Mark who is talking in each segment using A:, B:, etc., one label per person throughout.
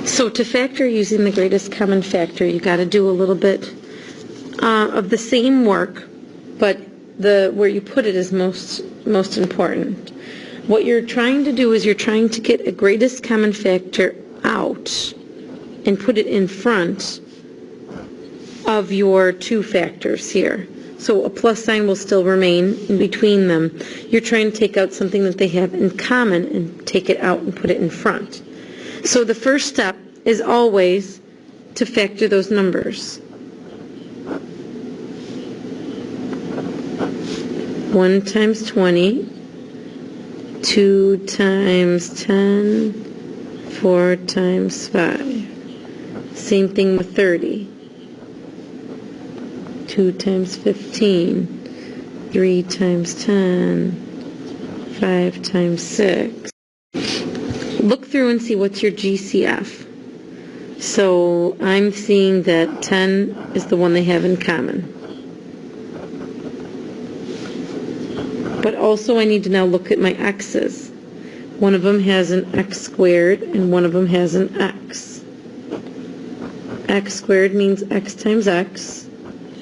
A: So to factor using the greatest common factor, you got to do a little bit of the same work, but where you put it is most important. What you're trying to do is you're trying to get a greatest common factor out and put it in front of your two factors here. So a plus sign will still remain in between them. You're trying to take out something that they have in common and take it out and put it in front. So the first step is always to factor those numbers. 1 times 20, 2 times 10, 4 times 5. Same thing with 30. 2 times 15, 3 times 10, 5 times 6. Look through and see what's your GCF. So I'm seeing that 10 is the one they have in common. But also I need to now look at my x's. One of them has an x squared and one of them has an x. X squared means x times x.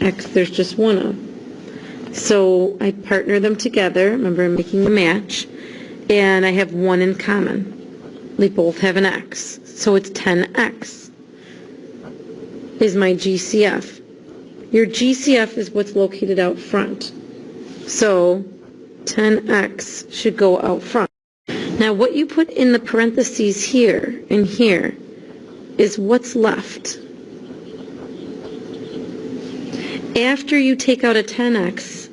A: X there's just one of. So I partner them together. Remember, I'm making a match. And I have one in common. They both have an x. So it's 10x is my GCF. Your GCF is what's located out front. So 10x should go out front. Now what you put in the parentheses here and here is what's left. After you take out a 10x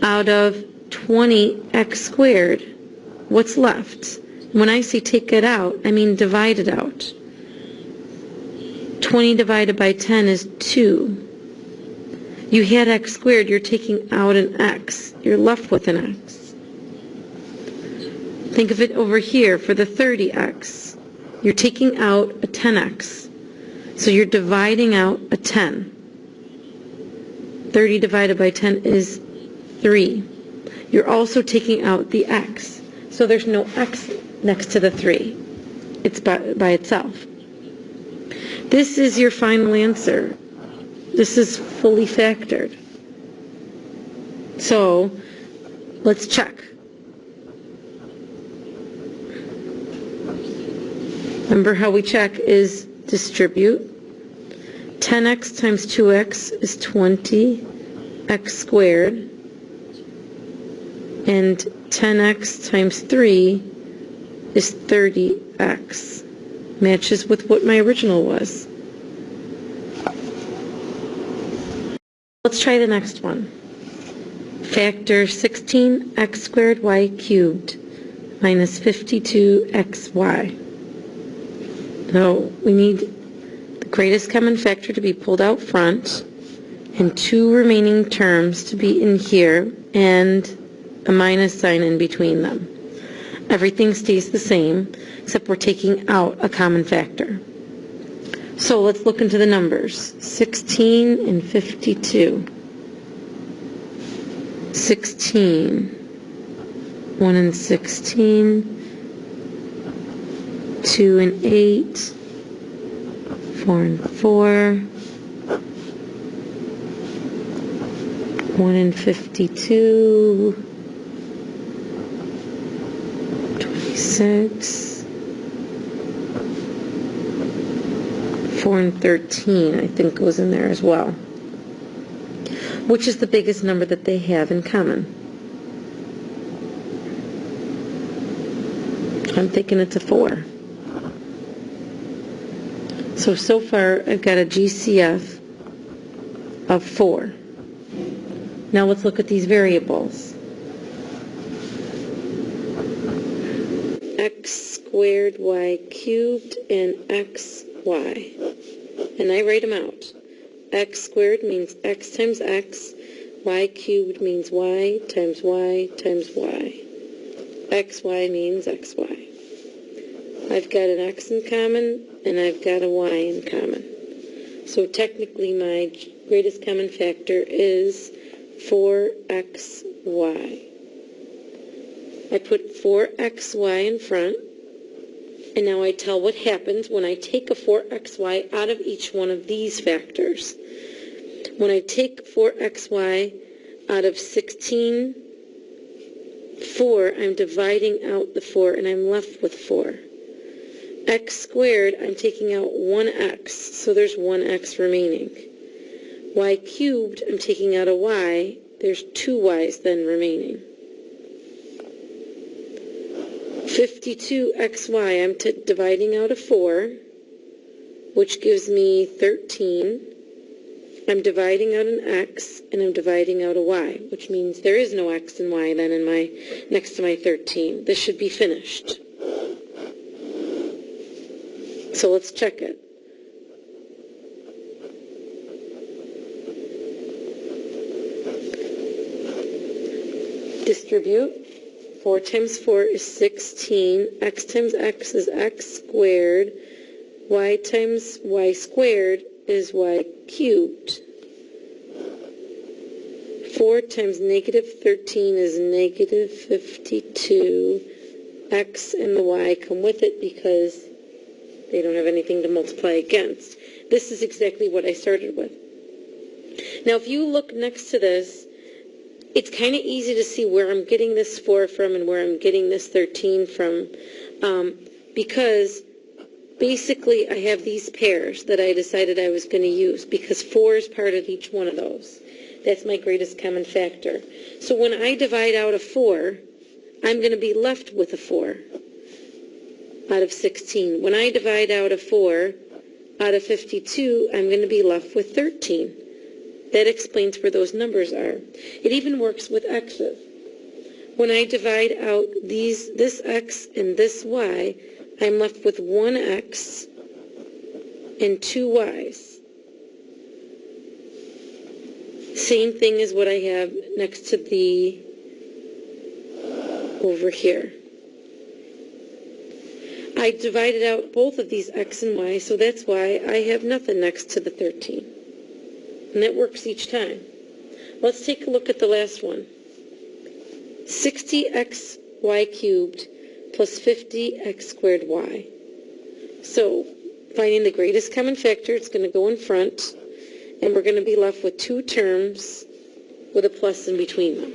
A: out of 20x squared, what's left? When I say take it out, I mean divide it out. 20 divided by 10 is 2. You had x squared, you're taking out an x. You're left with an x. Think of it over here for the 30x. You're taking out a 10x. So you're dividing out a 10. 30 divided by 10 is 3. You're also taking out the x. So there's no x next to the 3. It's by itself. This is your final answer. This is fully factored. So let's check. Remember how we check is distribute. 10x times 2x is 20x squared. And 10x times 3 is 30x. Matches with what my original was. Let's try the next one. Factor 16x squared y cubed minus 52xy. No, we need the greatest common factor to be pulled out front and two remaining terms to be in here and a minus sign in between them. Everything stays the same except we're taking out a common factor. So let's look into the numbers. 16 and 52. 16. 1 and 16. 2 and 8. 4 and 4. 1 and 52. 26. 4 and 13, I think, goes in there as well. Which is the biggest number that they have in common? I'm thinking it's a 4. So far, I've got a GCF of 4. Now let's look at these variables. X squared y cubed and xy. And I write them out. X squared means x times x. Y cubed means y times y times y. XY means xy. I've got an x in common and I've got a y in common. So technically my greatest common factor is 4xy. I put 4xy in front And now I tell what happens when I take a 4xy out of each one of these factors. When I take 4xy out of 16, 4, I'm dividing out the 4, and I'm left with 4. X squared, I'm taking out 1x, so there's 1x remaining. Y cubed, I'm taking out a y, there's 2 y's then remaining. 52xy, I'm dividing out a 4, which gives me 13. I'm dividing out an x, and I'm dividing out a y, which means there is no x and y then in next to my 13. This should be finished. So let's check it. Distribute. 4 times 4 is 16. X times x is x squared. Y times y squared is y cubed. 4 times negative 13 is negative 52. X and the y come with it because they don't have anything to multiply against. This is exactly what I started with. Now, if you look next to this, it's kind of easy to see where I'm getting this 4 from and where I'm getting this 13 from, because basically I have these pairs that I decided I was going to use because 4 is part of each one of those. That's my greatest common factor. So when I divide out a 4, I'm going to be left with a 4 out of 16. When I divide out a 4 out of 52, I'm going to be left with 13. That explains where those numbers are. It even works with x's. When I divide out this x and this y, I'm left with 1x and 2 y's. Same thing as what I have next to the over here. I divided out both of these x and y, so that's why I have nothing next to the 13. And that works each time. Let's take a look at the last one. 60xy cubed plus 50x squared y. So, finding the greatest common factor, it's going to go in front, and we're going to be left with 2 terms with a plus in between them.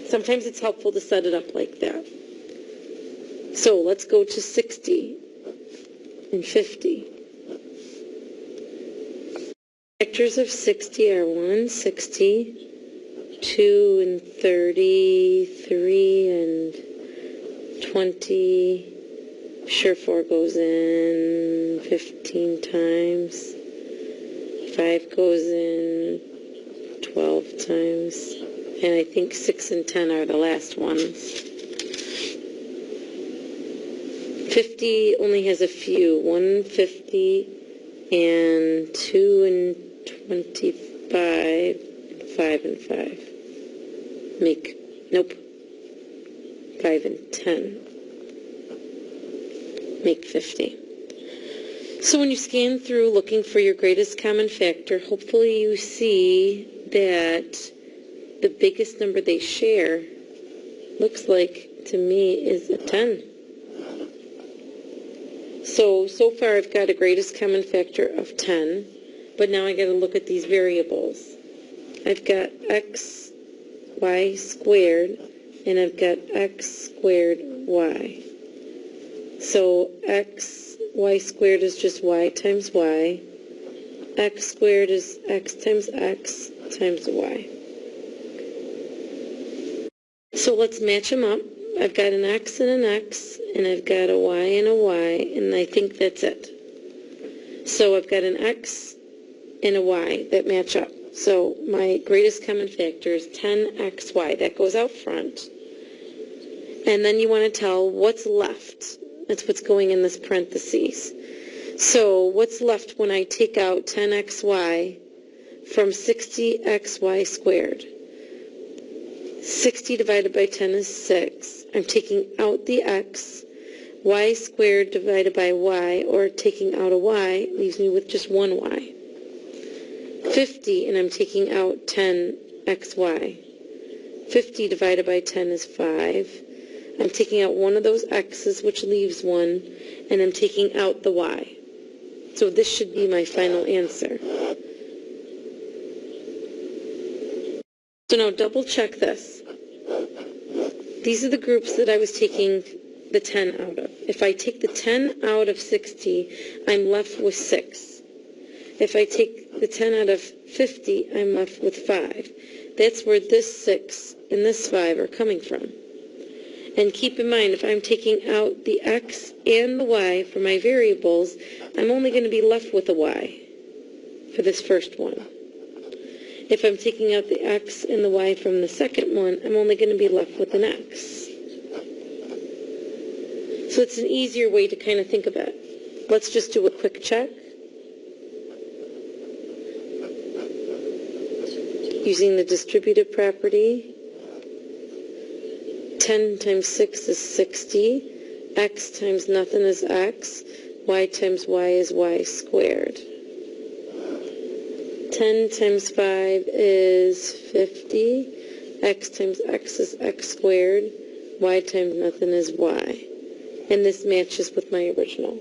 A: Sometimes it's helpful to set it up like that. So, let's go to 60 and 50. Factors of 60 are 1, 60, 2 and 30, 3 and 20. Sure, 4 goes in 15 times. 5 goes in 12 times. And I think 6 and 10 are the last ones. 50 only has a few. 150 and 2 and 25, 5 and 5. Nope. 5 and 10. Make 50. So when you scan through looking for your greatest common factor, hopefully you see that the biggest number they share looks like, to me, is a 10. So far I've got a greatest common factor of 10, but now I got to look at these variables. I've got x, y squared, and I've got x squared y. So x, y squared is just y times y. X squared is x times y. So let's match them up. I've got an x and an x, and I've got a y and a y, and I think that's it. So I've got an x and a y that match up. So my greatest common factor is 10xy. That goes out front. And then you want to tell what's left. That's what's going in this parentheses. So what's left when I take out 10xy from 60xy squared? 60 divided by 10 is 6. I'm taking out the x. Y squared divided by y, or taking out a y, leaves me with just one y. 50, and I'm taking out 10xy. 50 divided by 10 is 5. I'm taking out one of those x's, which leaves 1, and I'm taking out the y. So this should be my final answer. So now double check this. These are the groups that I was taking the 10 out of. If I take the 10 out of 60, I'm left with 6. If I take the 10 out of 50, I'm left with 5. That's where this 6 and this 5 are coming from. And keep in mind, if I'm taking out the x and the y for my variables, I'm only going to be left with a y for this first one. If I'm taking out the x and the y from the second one, I'm only going to be left with an x. So it's an easier way to kind of think about it. Let's just do a quick check. Using the distributive property, 10 times 6 is 60, x times nothing is x, y times y is y squared. 10 times 5 is 50, x times x is x squared, y times nothing is y. And this matches with my original.